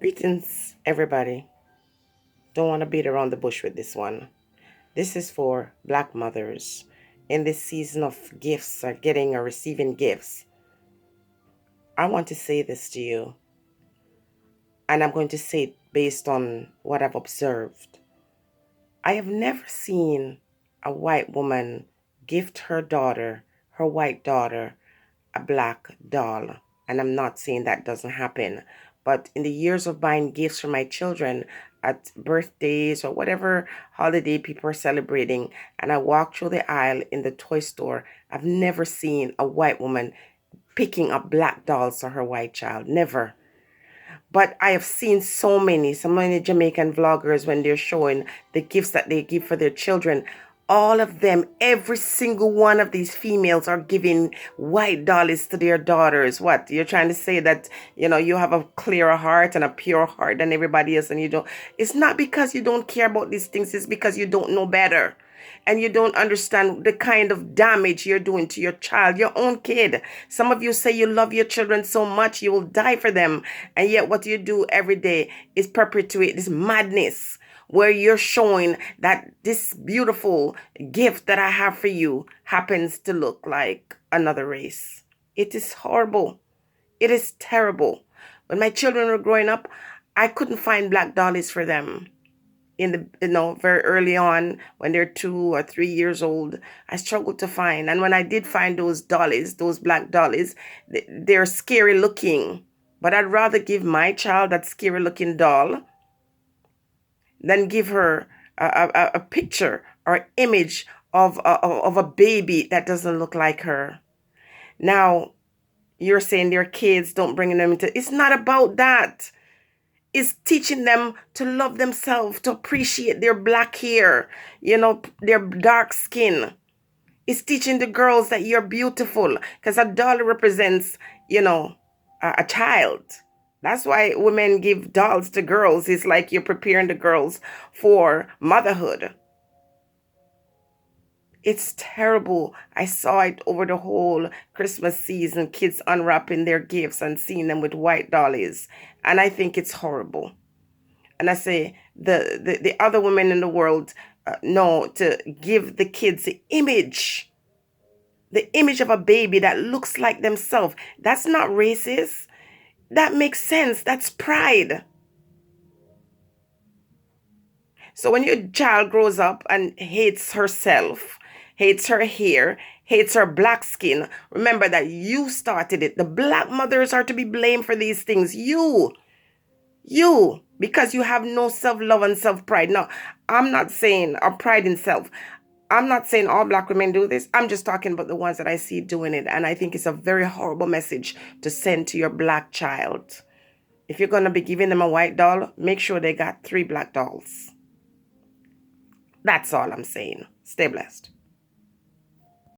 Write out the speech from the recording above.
Greetings, everybody. Don't want to beat around the bush with this one. This is for Black mothers in this season of gifts or getting or receiving gifts. I want to say this to you, and I'm going to say it based on what I've observed. I have never seen a white woman gift her white daughter, a black doll. And I'm not saying that doesn't happen. But in the years of buying gifts for my children at birthdays or whatever holiday people are celebrating, and I walk through the aisle in the toy store, I've never seen a white woman picking up black dolls for her white child. Never. But I have seen so many Jamaican vloggers when they're showing the gifts that they give for their children. All of them, every single one of these females are giving white dollies to their daughters. What? You're trying to say that, you have a clearer heart and a pure heart than everybody else and you don't. It's not because you don't care about these things. It's because you don't know better and you don't understand the kind of damage you're doing to your child, your own kid. Some of you say you love your children so much you will die for them, and yet what you do every day is perpetuate this madness where you're showing that this beautiful gift that I have for you happens to look like another race. It is horrible. It is terrible. When my children were growing up, I couldn't find black dollies for them in very early on when they're 2 or 3 years old. I struggled to find, and when I did find those dollies, those black dollies, they're scary looking. But I'd rather give my child that scary looking doll than give her a picture or image of a baby that doesn't look like her. Now you're saying their kids, don't bring them into. It's not about that. Is teaching them to love themselves, to appreciate their black hair, their dark skin. It's teaching the girls that you're beautiful because a doll represents, a child. That's why women give dolls to girls. It's like you're preparing the girls for motherhood. It's terrible. I saw it over the whole Christmas season, kids unwrapping their gifts and seeing them with white dollies. And I think it's horrible. And I say the other women in the world know to give the kids the image of a baby that looks like themselves. That's not racist. That makes sense. That's pride. So when your child grows up and hates herself, hates her hair, hates her black skin, remember that you started it. The black mothers are to be blamed for these things. You, because you have no self-love and self-pride. Now, I'm not saying, or pride in self, I'm not saying all black women do this. I'm just talking about the ones that I see doing it. And I think it's a very horrible message to send to your black child. If you're going to be giving them a white doll, make sure they got 3 black dolls. That's all I'm saying. Stay blessed.